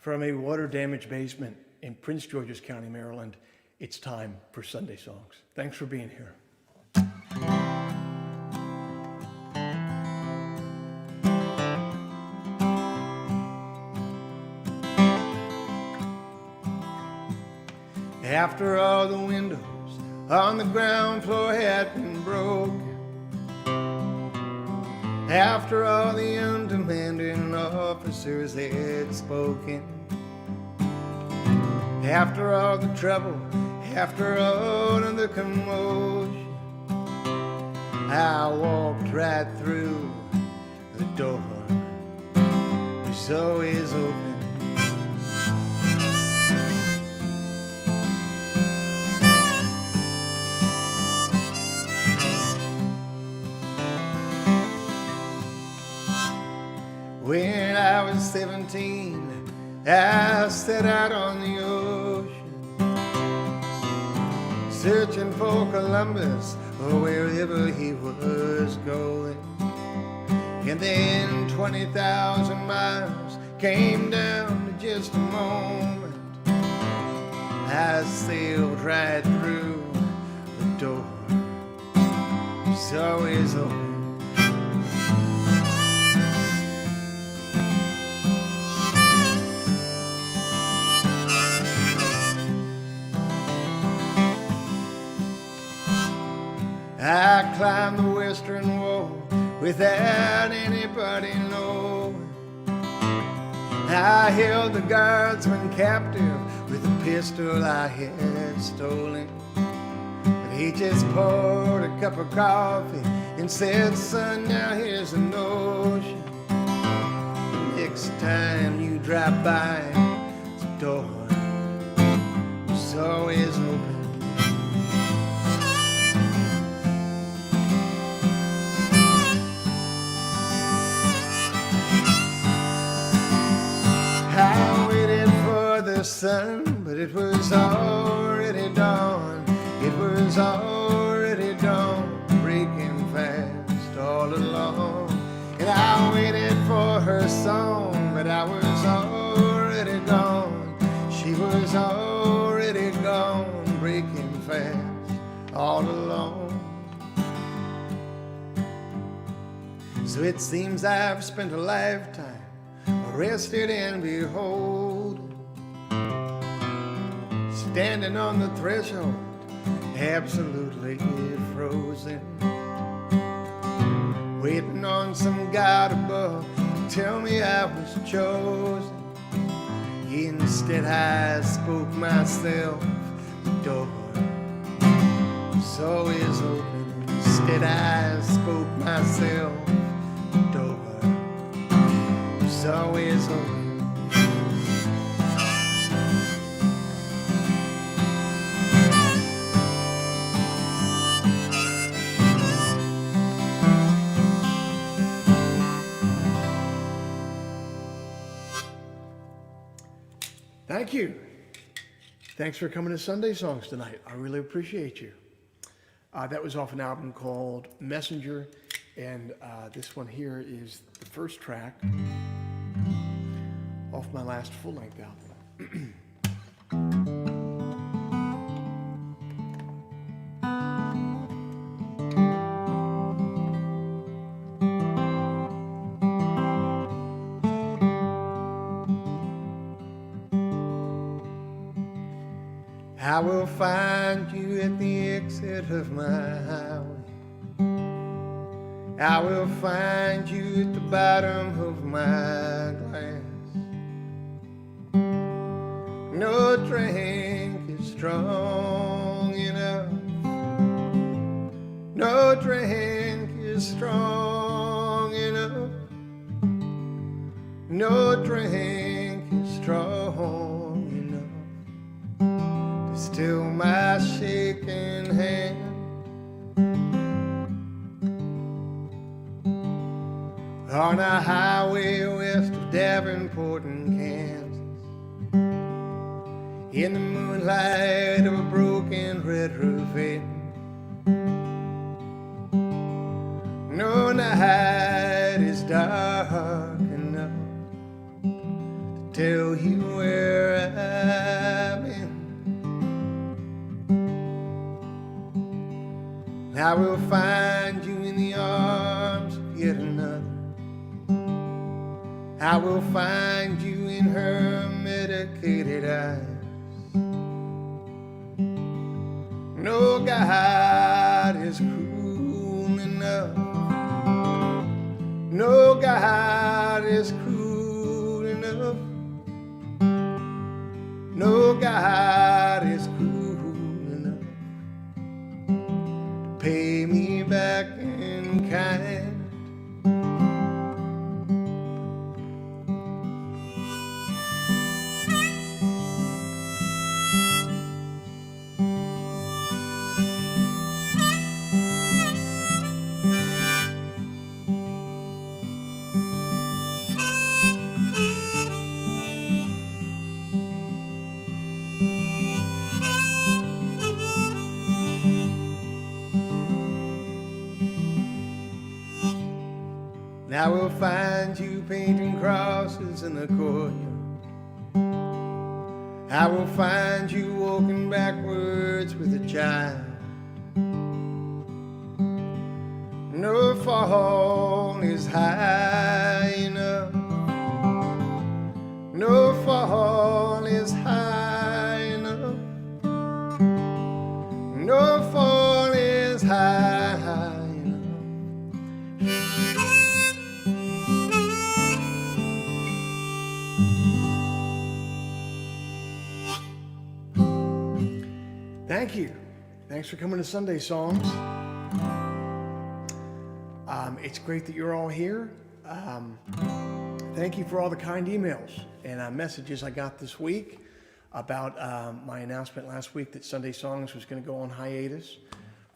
From a water-damaged basement in Prince George's County, Maryland, it's time for Sunday Songs. Thanks for being here. After all the windows on the ground floor had been broken, after all the undemanding officers had spoken, after all the trouble, after all of the commotion, I walked right through the door, which always open. When I was 17, I set out on the ocean, searching for Columbus or wherever he was going. And then 20,000 miles came down to just a moment. I sailed right through the door, it's always open. I climbed the western wall without anybody knowing. I held the guardsman captive with a pistol I had stolen. But he just poured a cup of coffee and said, "Son, now here's a notion. The next time you drop by the door, it's always open." I waited for the sun, but it was already dawn. It was already dawn, breaking fast all along. And I waited for her song, but I was already gone. She was already gone, breaking fast all along. So it seems I've spent a lifetime arrested and beholden, standing on the threshold, absolutely frozen, waiting on some God above to tell me I was chosen. Instead I spoke myself, the door was always open. Instead I spoke myself, the door was always open. Thank you. Thanks for coming to Sunday Songs tonight. I really appreciate you. That was off an album called Messenger, and this one here is the first track off my last full-length album. I will find you at the exit of my highway. I will find you at the bottom of my glass. No drink is strong enough. No drink is strong enough. No drink is strong enough to still my shaking hand. On a highway west of Davenport and Kansas, in the moonlight of a broken red roof inn. No night is dark enough to tell you I will find you in the arms of yet another. I will find you in her medicated eyes. No God is cruel enough. No God is cruel enough. No God is cruel enough to pay me back in kind. I will find you painting crosses in the courtyard. I will find you walking backwards with a child. No fall is high enough. No fall is high enough. No fall is high enough. Thank you. Thanks for coming to Sunday Songs. It's great that you're all here. Thank you for all the kind emails and messages I got this week about my announcement last week that Sunday Songs was going to go on hiatus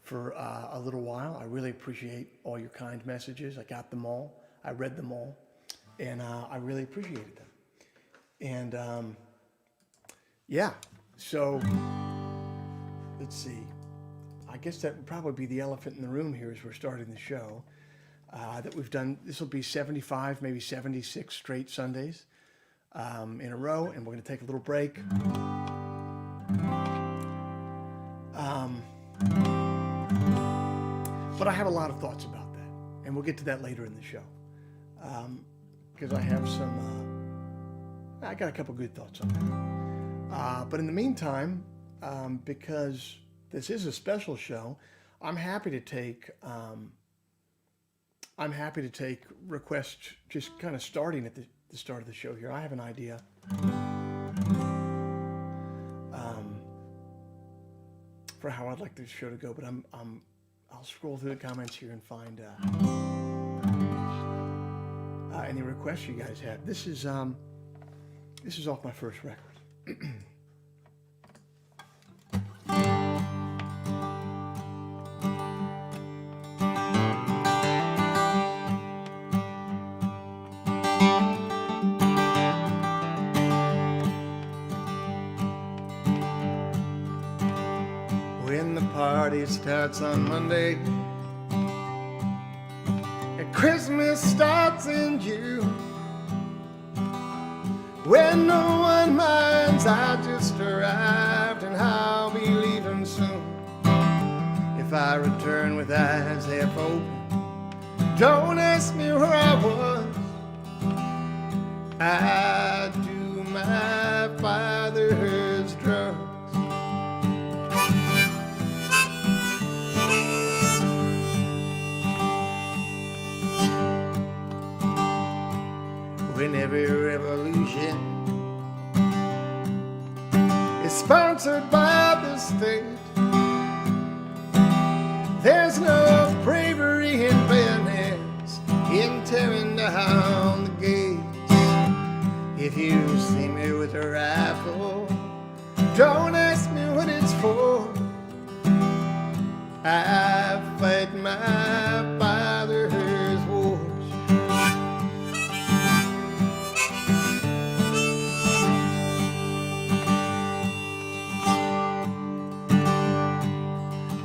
for a little while. I really appreciate all your kind messages. I got them all. I read them all. And I really appreciated them. And yeah, so let's see. I guess that would probably be the elephant in the room here as we're starting the show. That we've done, this will be 75, maybe 76 straight Sundays in a row, and we're going to take a little break. But I have a lot of thoughts about that, and we'll get to that later in the show. Because I have I got a couple good thoughts on that. But in the meantime, because this is a special show, I'm happy to take requests just kind of starting at the start of the show here. I have an idea for how I'd like this show to go, but I'll scroll through the comments here and find any requests you guys have. This is off my first record. When the party starts on Monday and Christmas starts in June, when no one minds I just arrived and I'll be leaving soon. If I return with eyes half open, don't ask me where I was. I do my father's drugs. When every revolution is sponsored by the state, there's no bravery in bayonets in tearing down the gates. If you see me with a rifle, don't ask me what it's for. I fight my father's wars.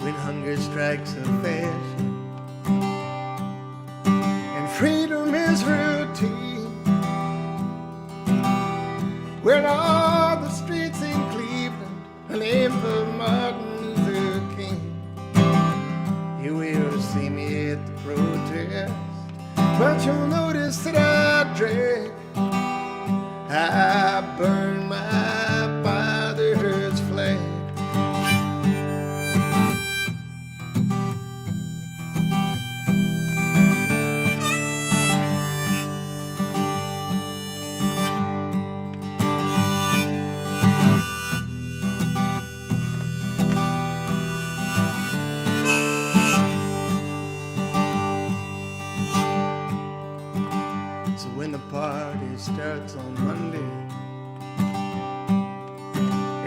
When hunger strikes a fashion and freedom is routine, when all the streets in Cleveland are named for Martin Luther King, you But you'll notice that I drink, I burn my father's flag. So when the party starts on Monday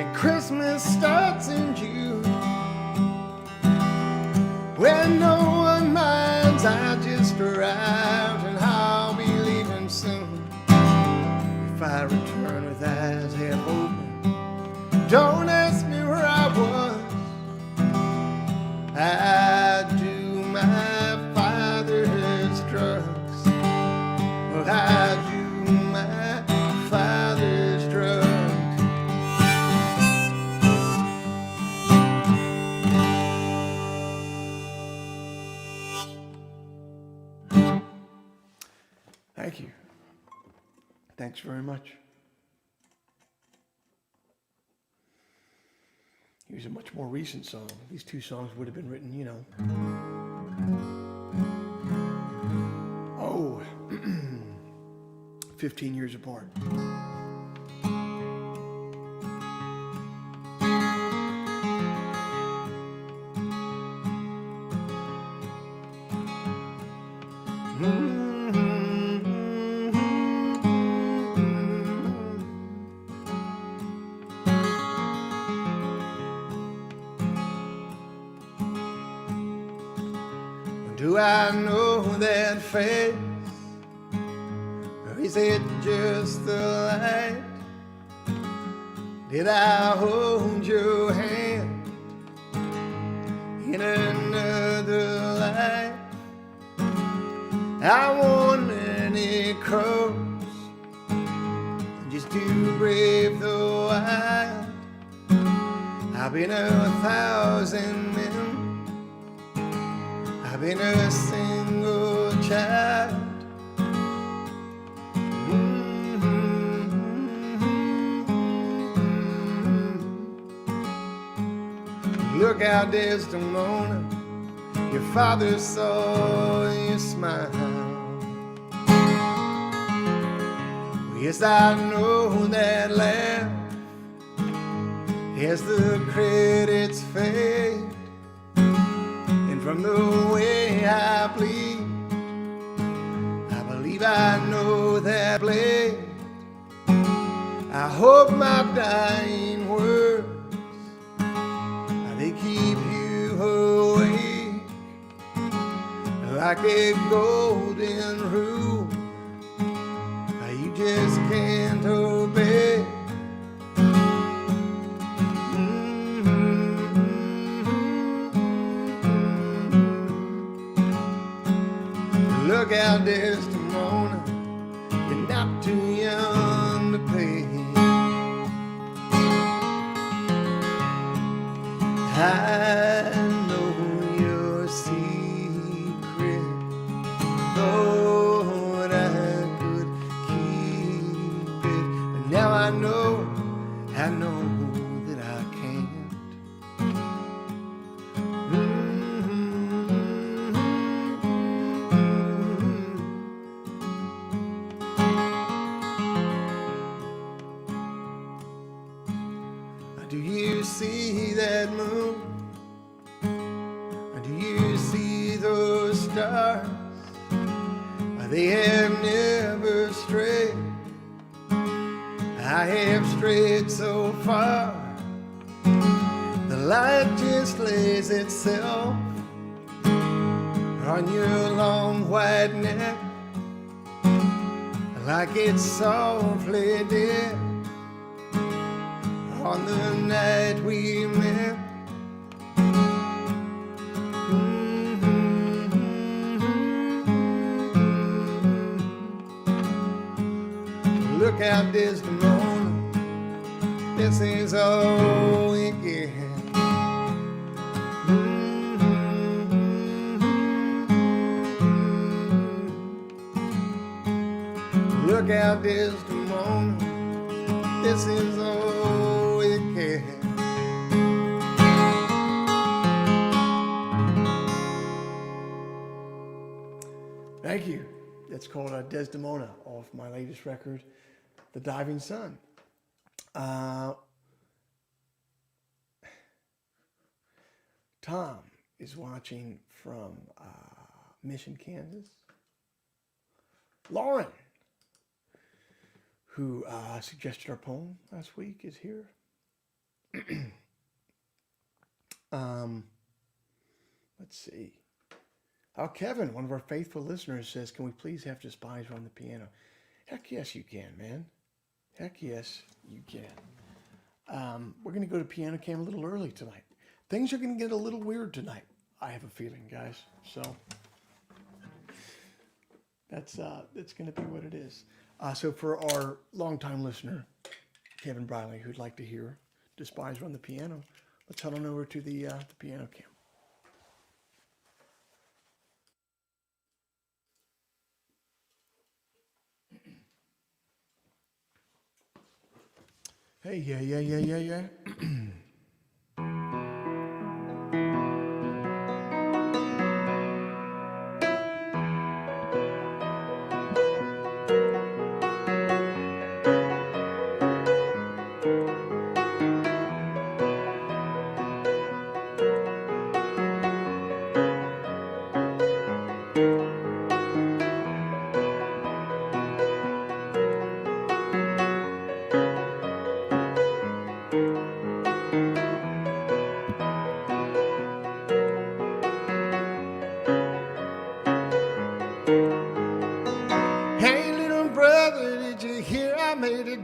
and Christmas starts in June, when no one minds, I just arrived and I'll be leaving soon. If I return with eyes half open, don't ask me where I was. I do my father's drugs. I do my father's drugs. Thank you. Thanks very much. Here's a much more recent song. These two songs would have been written, 15 years apart. Do I know that face? Or is it just the light? Did I hold your hand in another life? I won many crows just to brave the wild. I've been 1,000 men, I've been a single child. Look out, Desdemona, your father saw you smile. Yes, I know that laugh as the credits fade. From the way I bleed, I believe I know that blade. I hope my dying words, they keep you awake like a golden rule you just can't obey. Look out, Desdemona, you're not too young to pay. I know your secret, thought I could keep it, but now I know that I can't. Do you see that moon? Do you see those stars? They have never strayed. I have strayed so far. The light just lays itself on your long white neck like it's softly dead. On the night we met, look out, Desdemona, this is all we get. Look out, Desdemona, this is all we can. Thank you. It's called Desdemona off my latest record, The Diving Sun. Tom is watching from Mission, Kansas. Lauren, who suggested our poem last week, is here. Let's see. Kevin, one of our faithful listeners, says, can we please have Despise run the piano? Heck yes, you can, man. Heck yes, you can. We're going to go to piano cam a little early tonight. Things are going to get a little weird tonight, I have a feeling, guys. So that's going to be what it is. So for our longtime listener, Kevin Briley, who'd like to hear Despise run the piano, let's head on over to the piano cam. Hey, yeah.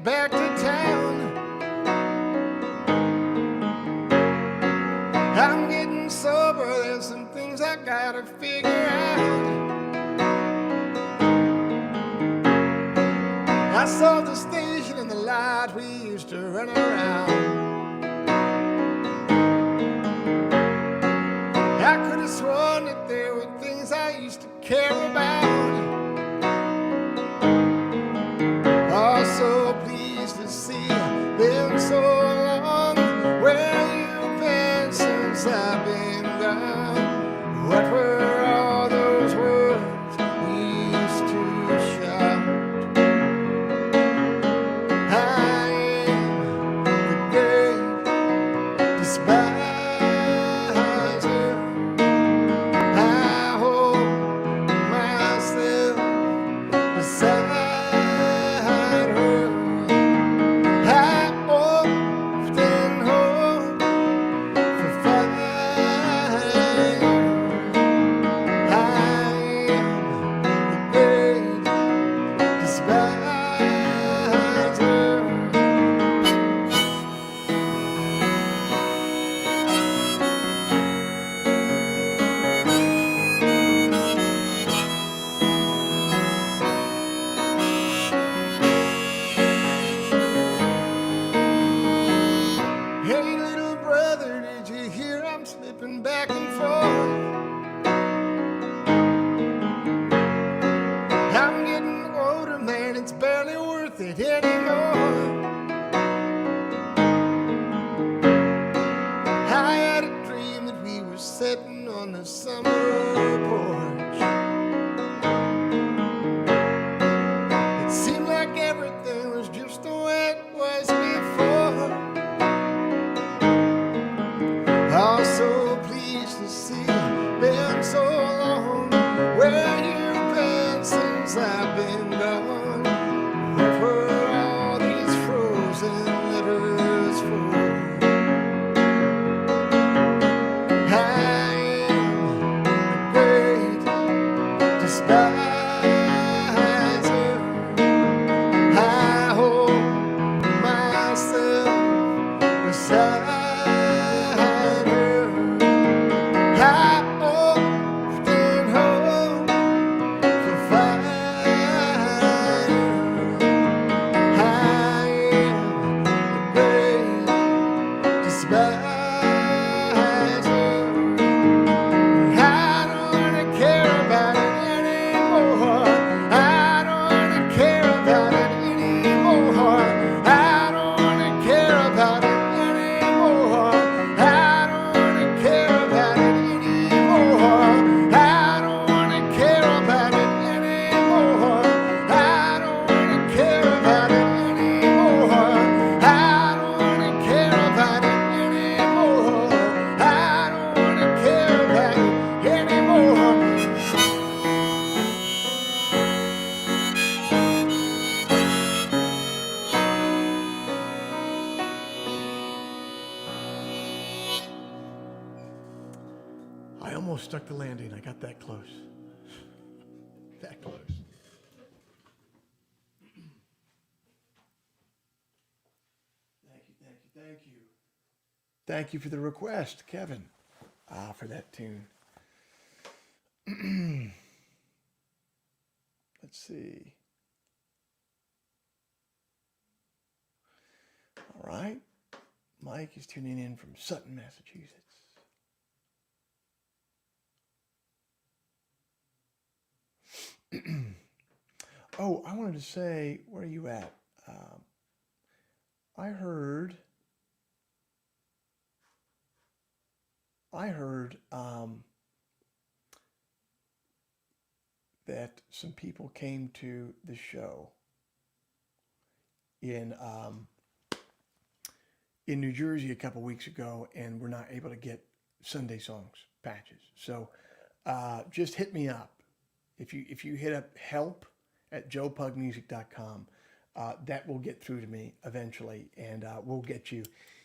Back to town. I'm getting sober, there's some things I gotta figure out. I saw the station and the light we used to run around. I could have sworn that there were things I used to care about. Oh, so pleased to see you. Been so long. Where you been since I've been gone? What were all those words we used to shout? I am the great despiser. I hold myself beside. Sitting on the summer porch, it seemed like everything was just the way it was before. I'm so pleased to see you. Been so long. Where you been since I've been gone? What were all these frozen letters for? Despiser. almost stuck the landing. I got that close. That close. Thank you, thank you, thank you. Thank you for the request, Kevin, for that tune. Let's see. All right. Mike is tuning in from Sutton, Massachusetts. Oh, I wanted to say, where are you at? I heard that some people came to the show in New Jersey a couple weeks ago and were not able to get Sunday Songs patches. So just hit me up. If you hit up help@joepugmusic.com, that will get through to me eventually, and we'll get you.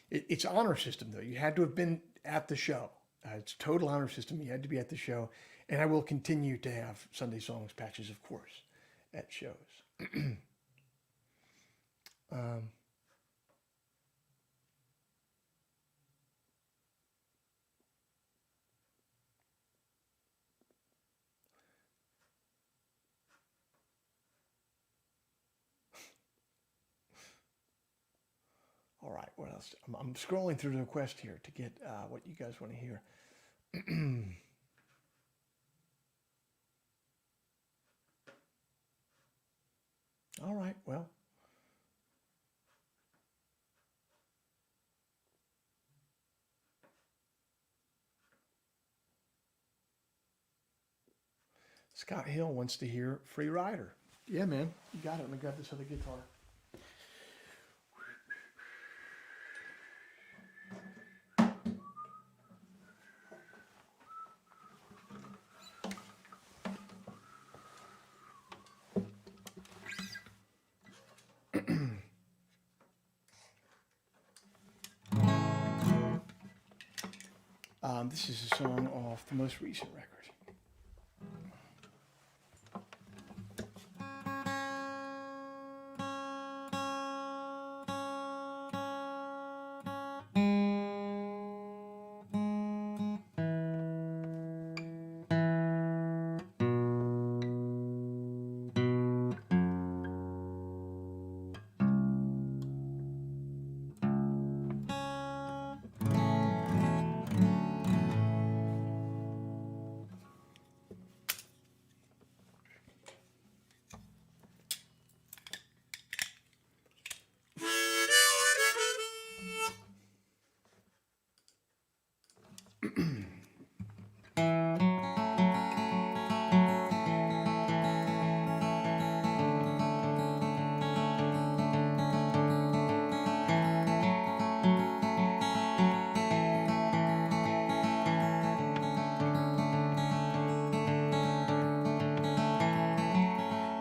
It's honor system, though. You had to have been at the show. It's total honor system. You had to be at the show, and I will continue to have Sunday Songs patches, of course, at shows. All right, what else? I'm scrolling through the request here to get what you guys want to hear. All right, well. Scott Hill wants to hear Free Rider. Yeah, man, you got it. Let me grab this other guitar. This is a song off the most recent record.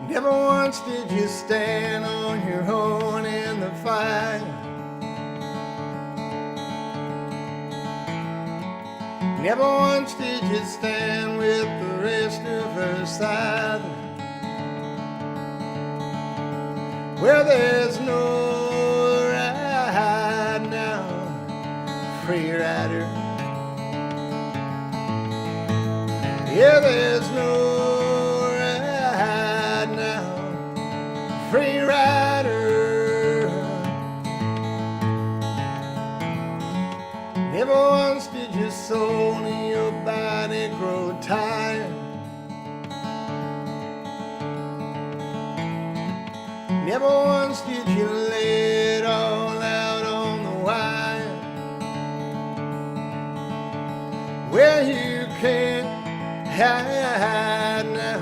Never once did you stand on your own in the fight. Never once did you stand with the rest of her side. Well, there's no right now, free rider. Yeah, there's no free rider. Never once did your soul and your body grow tired. Never once did you lay it all out on the wire. Well, you can't hide now,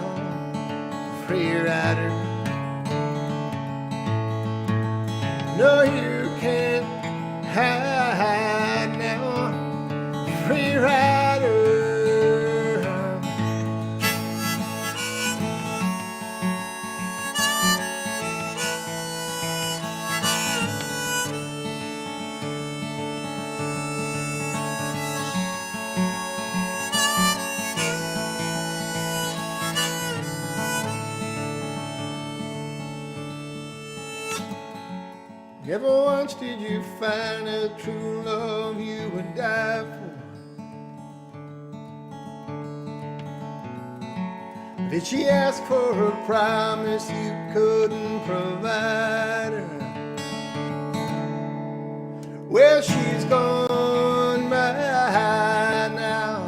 free rider. No, you can't hide now, free rider. Never once did you find a true love you would die for. Did she ask for a promise you couldn't provide her? Well, she's gone by now,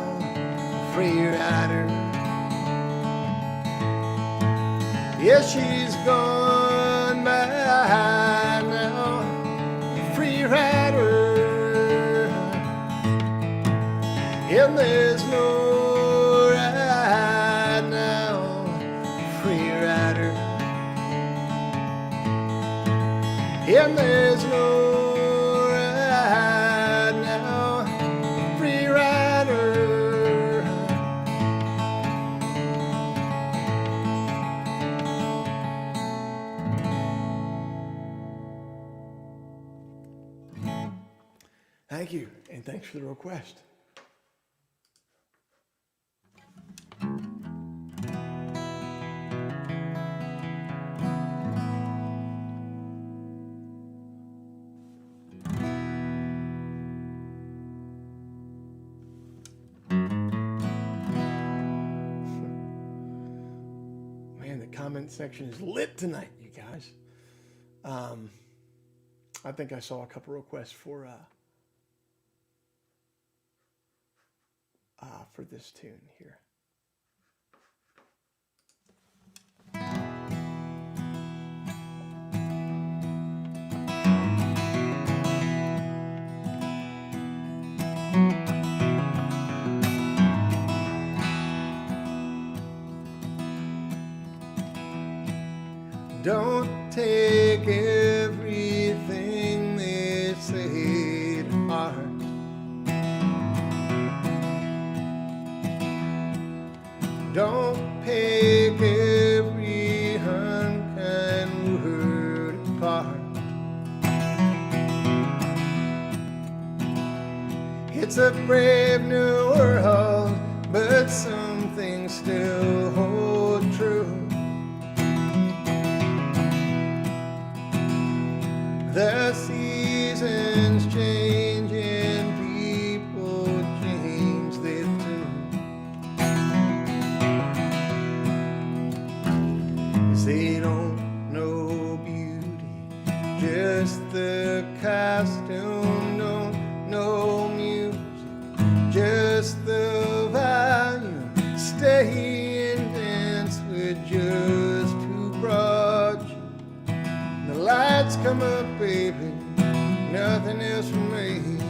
free rider. Yes, she's gone by now, free rider. And there's no right now, free rider. And there's no right now, free rider. Thank you, and thanks for the request. Man, the comment section is lit tonight, you guys. I think I saw a couple requests for this tune here. Don't take everything they say to heart. Don't pick every unkind word apart. It's a brave new world, but some things still hold true. The seasons change and people change, they do. 'Cause they don't know beauty, just the costume. Don't know music, just the volume. Stay and dance with just who brought you. The lights come up, baby, nothing else remains.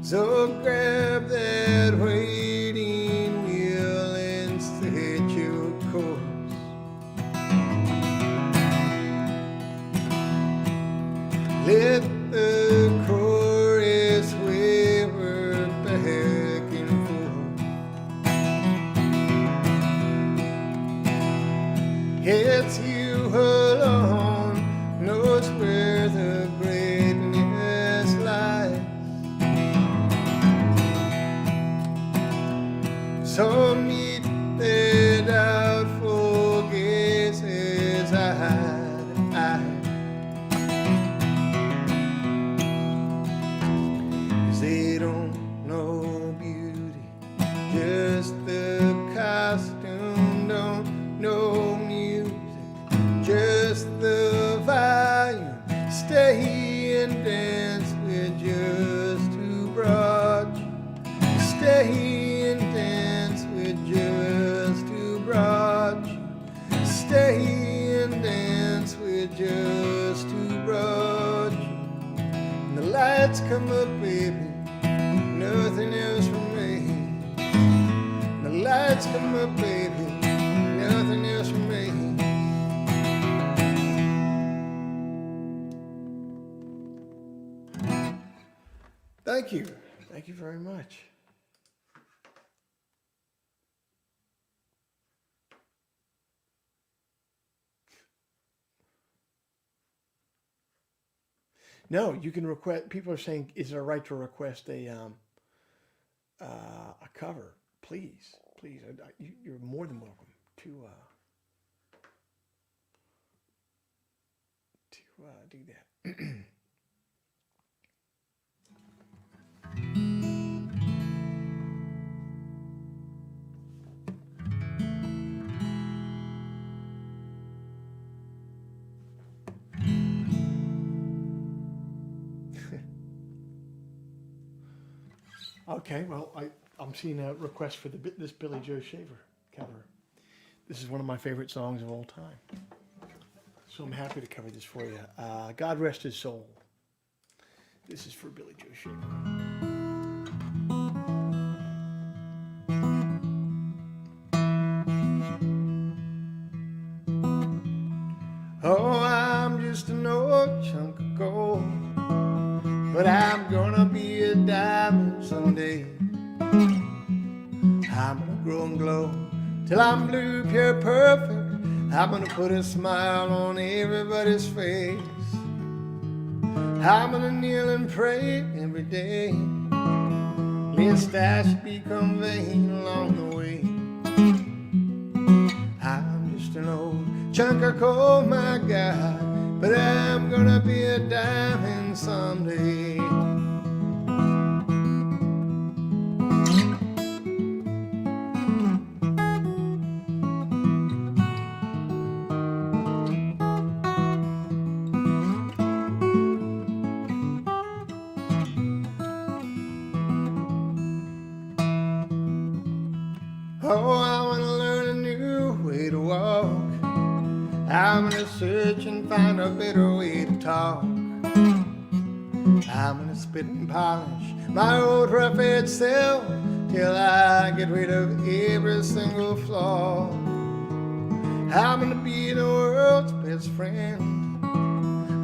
So grab that waiting wheel and set your course. Let the chorus waver back and forth. It's you alone knows where the greatness lies. So meet the doubtful gazes eye to eye. 'Cause they don't know beauty, just the costume. Don't know music, just the volume. Stay and dance with just who brought you. Stay and dance with just who brought you. Stay and dance with just who brought you. And the lights come up, baby, nothing else remains. And the lights come up, baby, nothing else remains. Thank you. Thank you very much. No, you can request. People are saying, "Is there a right to request a cover?" Please, please, you're more than welcome to do that. Okay, well, I'm seeing a request for this Billy Joe Shaver cover. This is one of my favorite songs of all time. So I'm happy to cover this for you. God Rest His Soul. This is for Billy Joe Shaver. Oh, I'm just an old chunk of gold, but I'm gonna be a diamond someday. I'm gonna grow and glow till I'm blue, pure, perfect. I'm gonna put a smile on everybody's face. I'm gonna kneel and pray every day, lest I should become vain along the way. I'm just an old chunk of coal, my God, but I'm gonna be a diamond someday. Oh, I wanna learn a new way to walk. I'm gonna search and find a better way to talk. I'm gonna spit and polish my old rough-edged self till I get rid of every single flaw. I'm gonna be the world's best friend.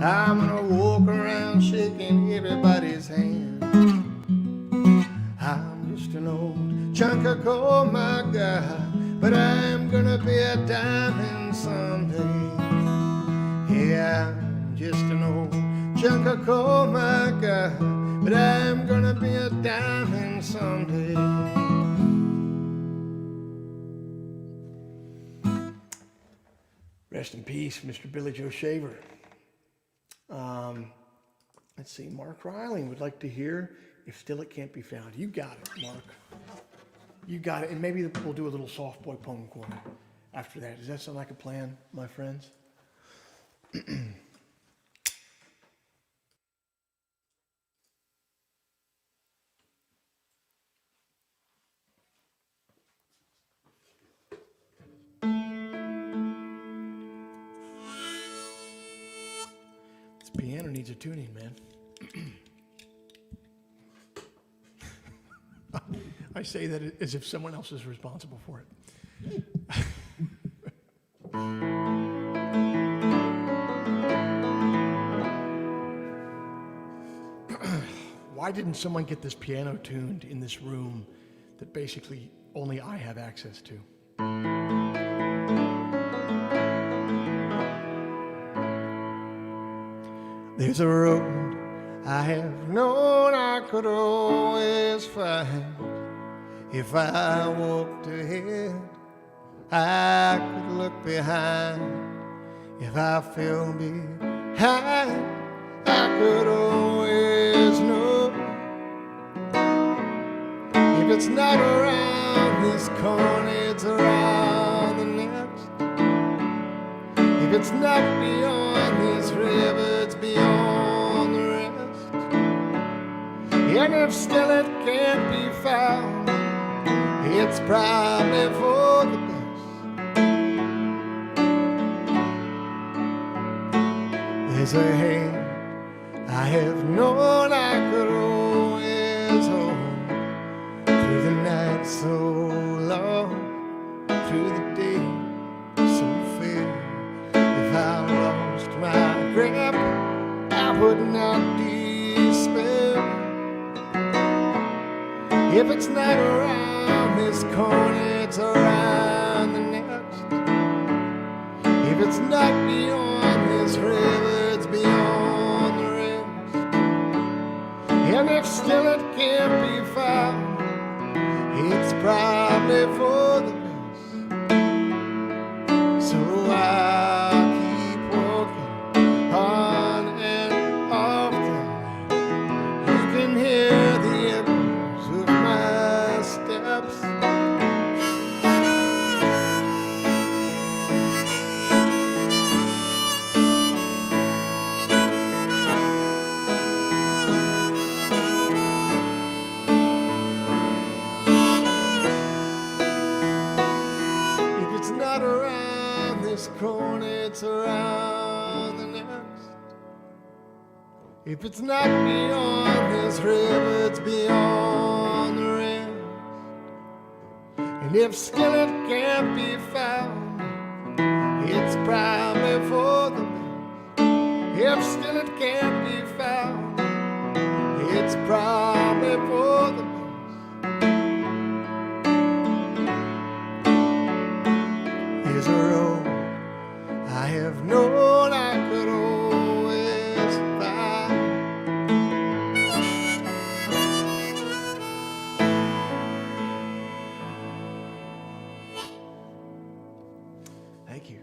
I'm gonna walk around shaking everybody's hand. I'm just an old chunk of coal, my God, but I'm gonna be a diamond someday. Yeah, I'm just an old chunk of coal, my God, but I'm gonna be a diamond someday. Rest in peace, Mr. Billy Joe Shaver. Let's see, Mark Riley would like to hear If Still It Can't Be Found. You got it, Mark. You got it. And maybe we'll do a little soft boy poem corner after that. Does that sound like a plan, my friends? This piano needs a tuning, man. I say that as if someone else is responsible for it. Why didn't someone get this piano tuned in this room that basically only I have access to? There's a road I have known I could always find. If I walked ahead, I could look behind. If I fell behind, I could always know. If it's not around this corner, it's around the next. If it's not beyond this river, it's beyond the rest. And if still it can't be found, it's probably for the best. There's a hand I have known I could always hold, through the night so long, through the day so fair. If I lost my grip, I would not despair. If it's not around this corner, it's around the next. If it's not beyond this river, it's beyond the rest. And if still it can't be found, it's probably for the best. So I'll keep walking on hornets around the nest. If it's not beyond this river, it's beyond the rest. And if skillet can't be found, it's probably for the best. If skillet can't be found, it's probably for the best. Here's a road I have known I could always find. Thank you.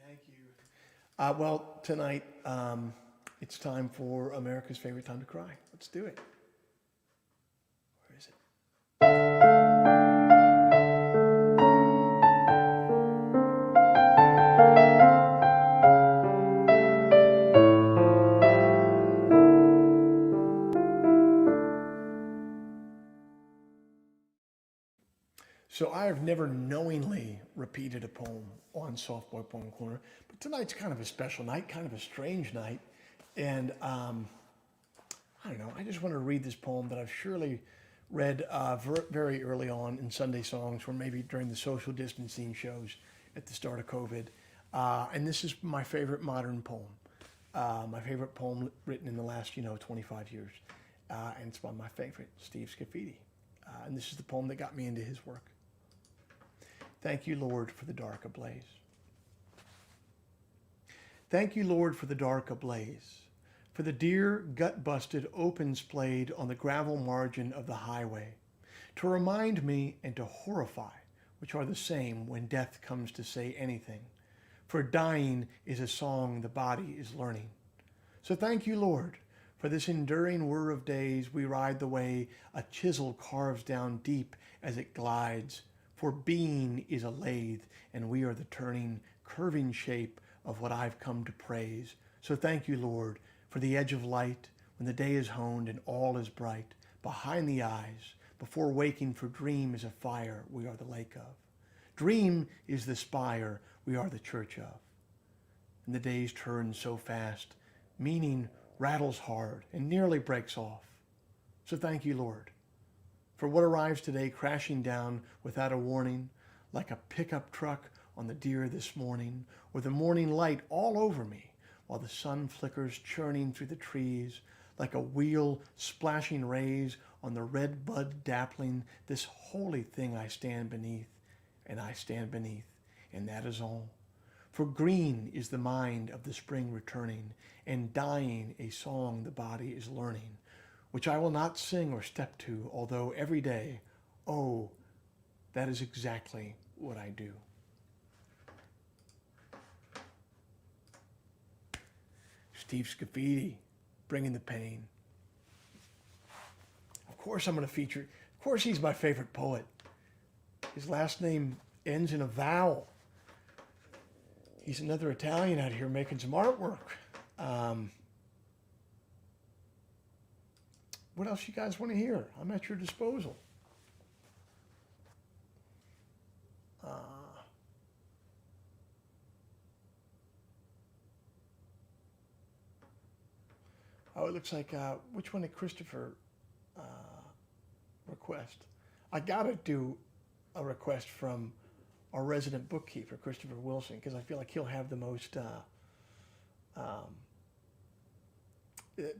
Thank you. Well, tonight it's time for America's favorite time to cry. Let's do it. Where is it? So I have never knowingly repeated a poem on Softboy Poem Corner, but tonight's kind of a special night, kind of a strange night. And I don't know, I just want to read this poem that I've surely read very early on in Sunday songs, or maybe during the social distancing shows at the start of COVID. And this is my favorite modern poem, my favorite poem written in the last, 25 years. And it's by my favorite, Steve Scafidi. And this is the poem that got me into his work. Thank you, Lord, for the dark ablaze. Thank you, Lord, for the dark ablaze, for the deer gut-busted open splayed on the gravel margin of the highway, to remind me and to horrify, which are the same when death comes to say anything, for dying is a song the body is learning. So thank you, Lord, for this enduring whir of days we ride the way a chisel carves down deep as it glides, for being is a lathe, and we are the turning, curving shape of what I've come to praise. So thank you, Lord, for the edge of light, when the day is honed and all is bright, behind the eyes, before waking, for dream is a fire we are the lake of. Dream is the spire we are the church of. And the days turn so fast, meaning rattles hard and nearly breaks off. So thank you, Lord, for what arrives today crashing down without a warning, like a pickup truck on the deer this morning, or the morning light all over me, while the sun flickers churning through the trees, like a wheel splashing rays on the red bud dappling this holy thing I stand beneath, and I stand beneath, and that is all. For green is the mind of the spring returning, and dying a song the body is learning, which I will not sing or step to, although every day, oh, that is exactly what I do. Steve Scafidi, bringing the pain. Of course I'm going to feature, of course he's my favorite poet. His last name ends in a vowel. He's another Italian out here making some artwork. What else you guys want to hear? I'm at your disposal. Oh, it looks like, which one did Christopher request? I got to do a request from our resident bookkeeper, Christopher Wilson, because I feel like he'll have the most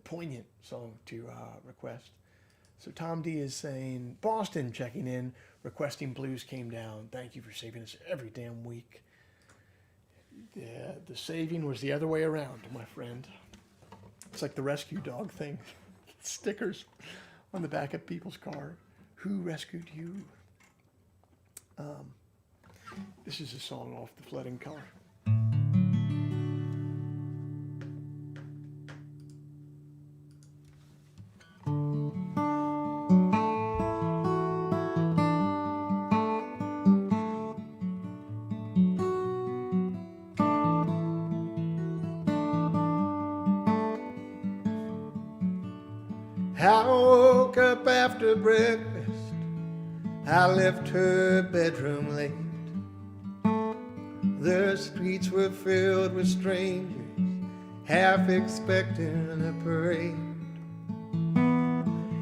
poignant song to request. So Tom D is saying, Boston checking in, requesting Blues Came Down. Thank you for saving us every damn week. The saving was the other way around, my friend. It's like the rescue dog thing. Stickers on the back of people's car. Who rescued you? This is a song off the Flooding Color. I woke up after breakfast I left her bedroom late. The streets were filled with strangers, half expecting a parade.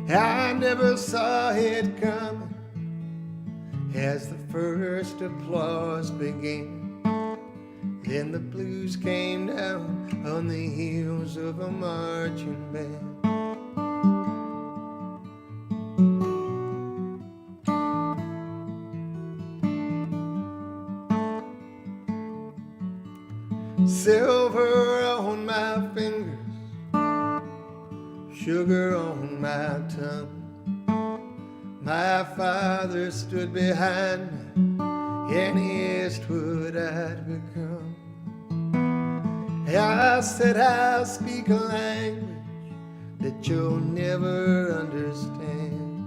I never saw it coming as the first applause began. Then the blues came down on the heels of a marching band. Silver on my fingers, sugar on my tongue. My father stood behind me and he asked what I'd become. I said I'll speak a language that you'll never understand.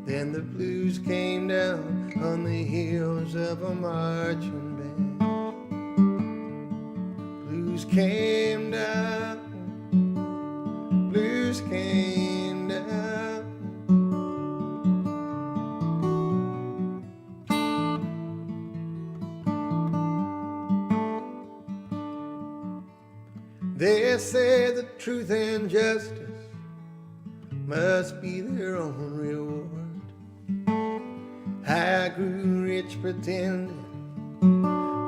Then the blues came down on the heels of a marching band. Blues came down, blues came down. They say the truth and justice must be their own reward. I grew rich pretending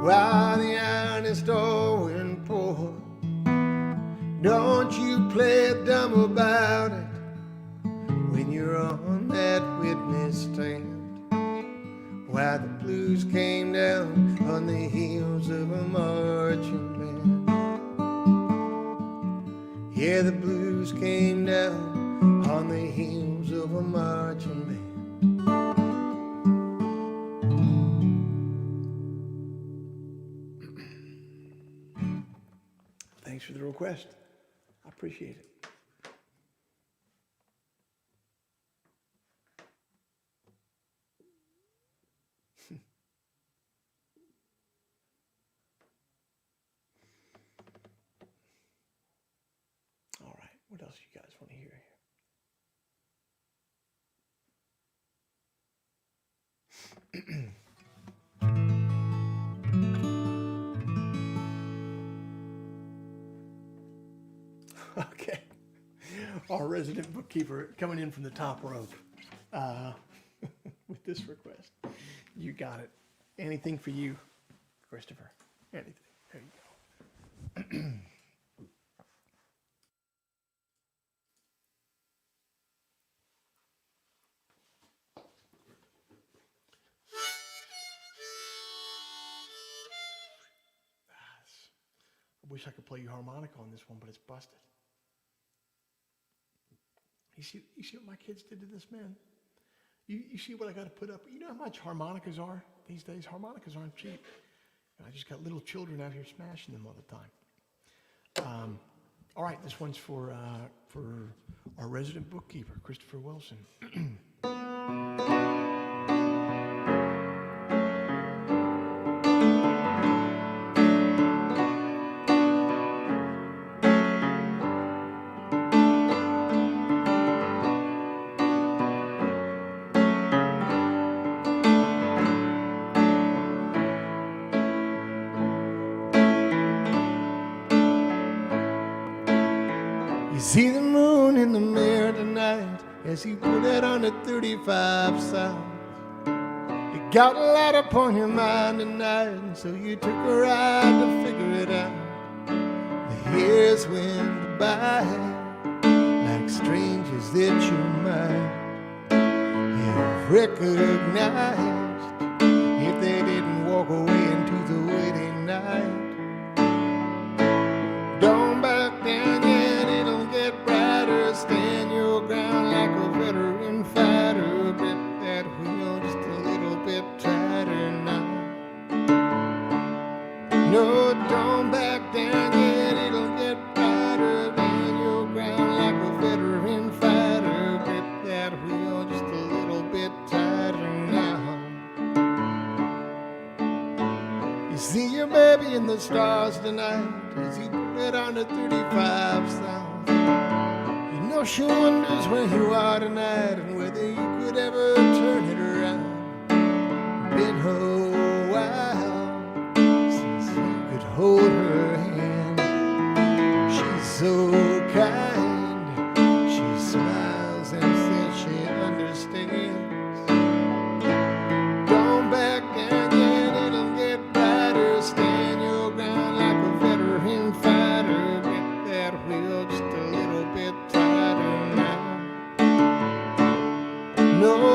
while the honest all went poor. Don't you play dumb about it when you're on that witness stand. Why the blues came down on the heels of a marching band. Yeah, the blues came down on the heels of a marching band. Thanks for the request. I appreciate it. All right, what else you guys want to hear here? Okay, our resident bookkeeper coming in from the top rope with this request. You got it. Anything for you, Christopher. Anything. There you go. I wish I could play you harmonica on this one, but it's busted. You see what my kids did to this man? You see what I got to put up? You know how much harmonicas are these days? Harmonicas aren't cheap. And I just got little children out here smashing them all the time. All right, this one's for our resident bookkeeper, Christopher Wilson. You see the moon in the mirror tonight as he put it on the 35 south. You got a lot upon your mind tonight, so you took a ride to figure it out. The years went by like strangers that you might have recognized if they didn't walk away into the wedding night. Don't back down yet, it'll get brighter. Stand your ground like a veteran fighter. Grip that wheel just a little bit tighter now. No, don't back down yet, it'll get brighter. Stand your ground like a veteran fighter. Grip that wheel just a little bit tighter now. You see your baby in the stars tonight as he put it on the 35 south. You know she wonders where you are tonight and whether you could ever turn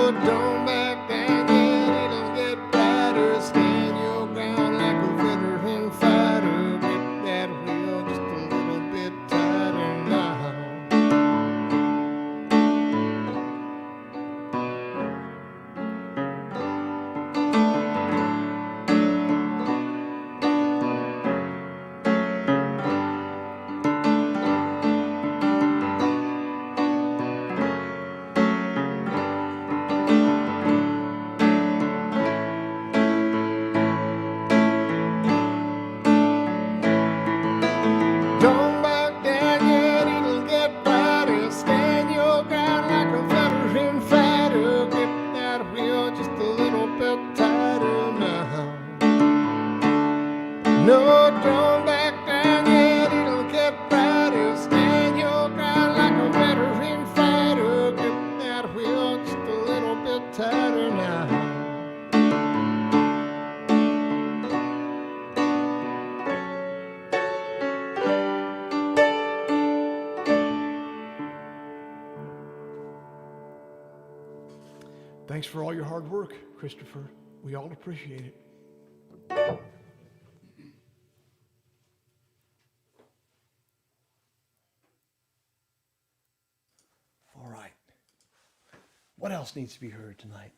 No, don't back down yet, it'll get brighter. Stand your ground like a veteran fighter. Get that wheel just a little bit tighter now. Don't back down yet, it'll get brighter. Stand your ground like a veteran fighter. Grip that wheel just a little bit tighter now. No, don't back down yet, it'll get brighter. Stand your ground like a veteran fighter. Grip that wheel just a little bit tighter now. Thanks for all your hard work, Christopher. We all appreciate it. All right. What else needs to be heard tonight?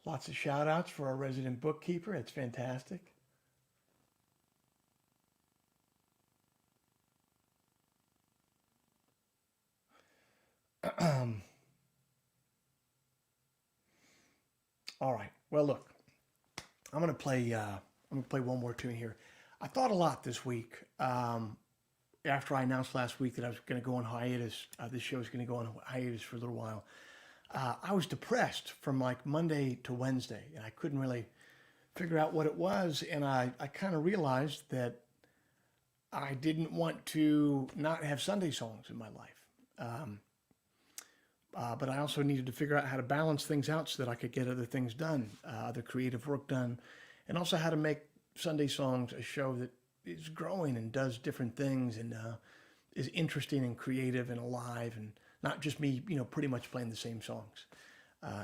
Lots of shout outs for our resident bookkeeper. It's fantastic. All right. Well, look, I'm gonna play one more tune here. I thought a lot this week. After I announced last week that I was going to go on hiatus, this show is going to go on hiatus for a little while. I was depressed from like Monday to Wednesday, and I couldn't really figure out what it was. And I kind of realized that I didn't want to not have Sunday songs in my life. But I also needed to figure out how to balance things out so that I could get other things done, other creative work done, and also how to make Sunday songs a show that is growing and does different things and is interesting and creative and alive and not just me, pretty much playing the same songs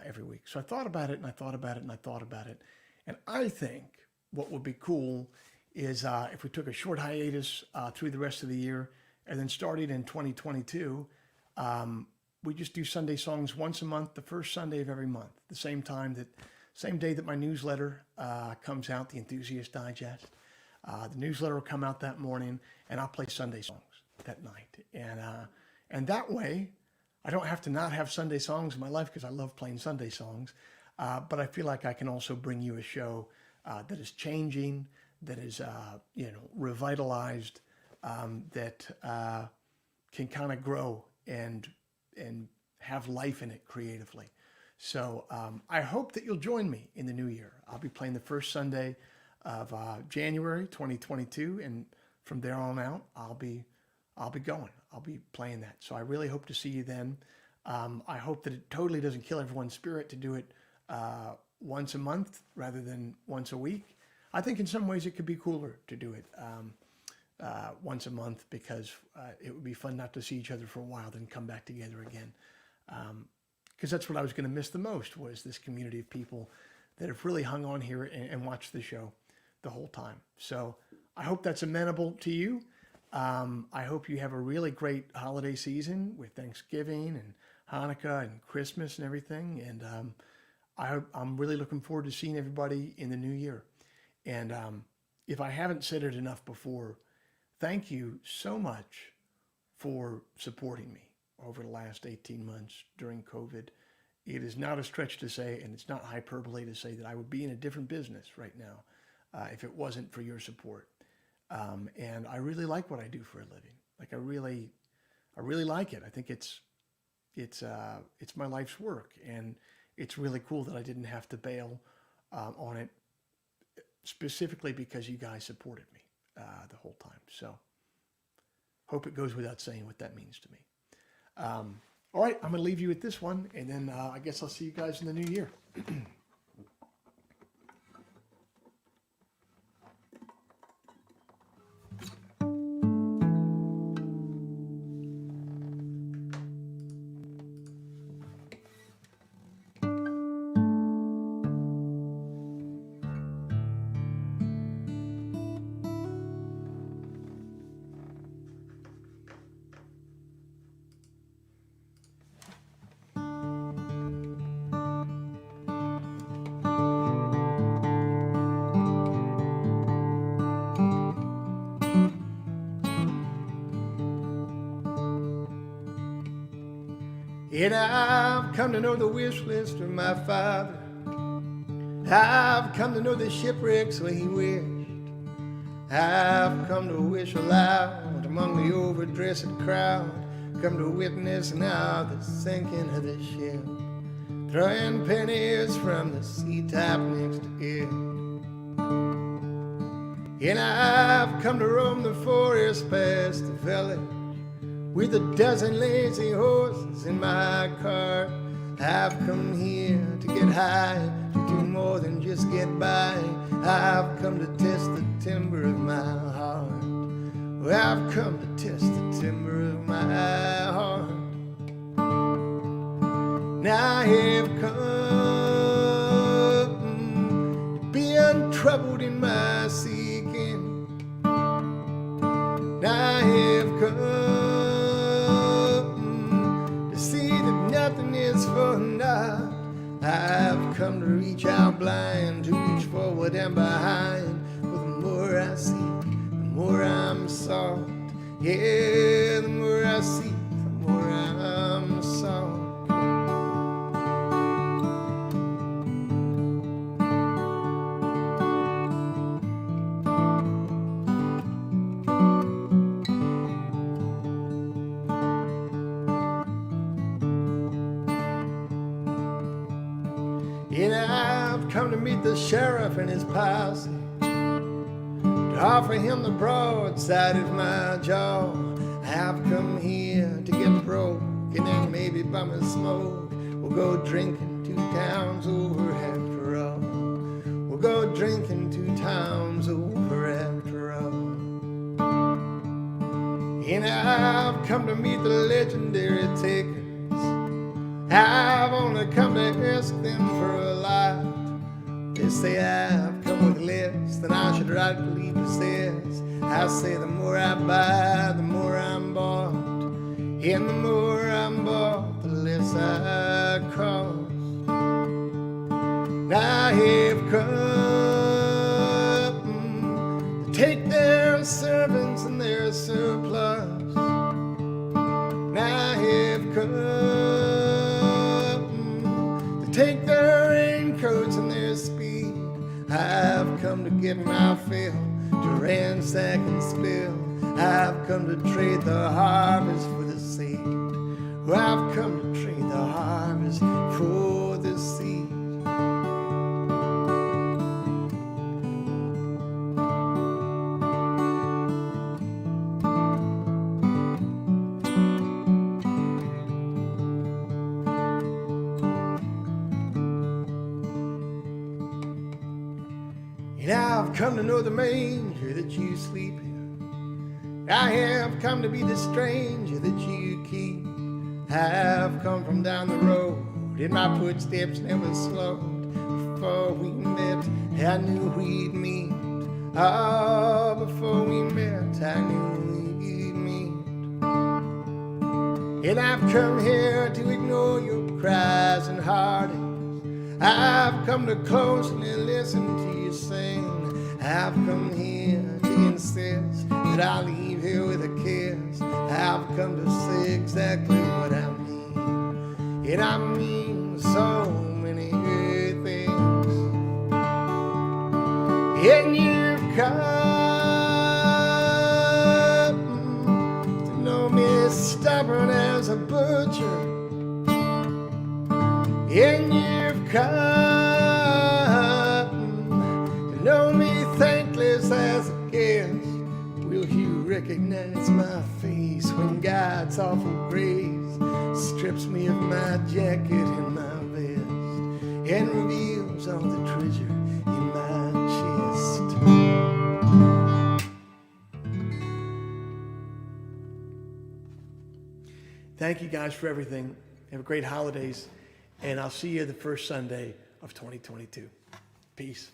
every week. So I thought about it and I thought about it and I thought about it. And I think what would be cool is if we took a short hiatus through the rest of the year and then started in 2022, we just do Sunday songs once a month, the first Sunday of every month, the same day that my newsletter comes out, the Enthusiast Digest. The newsletter will come out that morning, and I'll play Sunday songs that night. And that way, I don't have to not have Sunday songs in my life because I love playing Sunday songs. But I feel like I can also bring you a show that is changing, that is revitalized, that can kind of grow and have life in it creatively. So I hope that you'll join me in the new year. I'll be playing the first Sunday of January 2022, and from there on out, I'll be going. I'll be playing that. So I really hope to see you then. I hope that it totally doesn't kill everyone's spirit to do it once a month rather than once a week. I think in some ways it could be cooler to do it once a month because it would be fun not to see each other for a while, then come back together again. Because that's what I was going to miss the most, was this community of people that have really hung on here and watched the show the whole time. So I hope that's amenable to you. I hope you have a really great holiday season with Thanksgiving and Hanukkah and Christmas and everything. And I'm really looking forward to seeing everybody in the new year. And if I haven't said it enough before, thank you so much for supporting me over the last 18 months during COVID. It is not a stretch to say, and it's not hyperbole to say, that I would be in a different business right now if it wasn't for your support. And I really like what I do for a living. Like I really like it. I think it's my life's work, and it's really cool that I didn't have to bail on it, specifically because you guys supported me the whole time. So hope it goes without saying what that means to me. All right, I'm going to leave you with this one, and then I guess I'll see you guys in the new year. And I've come to know the wish list of my father. I've come to know the shipwrecks where he wished. I've come to wish aloud among the overdressed crowd. Come to witness now the sinking of the ship, throwing pennies from the sea top next to it. And I've come to roam the forest past the village with a dozen lazy horses in my cart. I've come here to get high, to do more than just get by. I've come to test the timber of my heart. Well, I've come to test the timber of my heart. Now I have come to be untroubled in my seeking. Now I have come nothing is for naught. I've come to reach out blind, to reach forward and behind. For the more I see, the more I'm sought. Yeah, the more I see, the more I'm sought. And I've come to meet the sheriff and his posse, to offer him the broadside of my jaw. I've come here to get broke, and then maybe bum a smoke. We'll go drinking 2 towns over after all. We'll go drinking 2 towns over after all. And I've come to meet the legendary takers. I've only come to ask them for a lot. They say I've come with less than I should rightfully possess. I say the more I buy, the more I'm bought. And the more I'm bought, the less I cost. Now I have come to take their servants and their surplus. Now I have come take their raincoats and their speed. I've come to get my fill, to ransack and spill. I've come to trade the harvest for the seed. Well, I've come to trade the harvest for the seed. And I've come to know the manger that you sleep in. I have come to be the stranger that you keep. I've come from down the road, and my footsteps never slowed. Before we met, I knew we'd meet. Oh, before we met, I knew we'd meet. And I've come here to ignore your cries and heartaches. I've come to closely listen to you sing. I've come here to insist that I leave here with a kiss. I've come to say exactly what I mean, and I mean so many things. And you've come to know me stubborn as a butcher, and you've come. Know me thankless as a guest. Will you recognize my face when God's awful grace strips me of my jacket and my vest and reveals all the treasure in my chest? Thank you guys for everything. Have a great holidays, and I'll see you the first Sunday of 2022. Peace.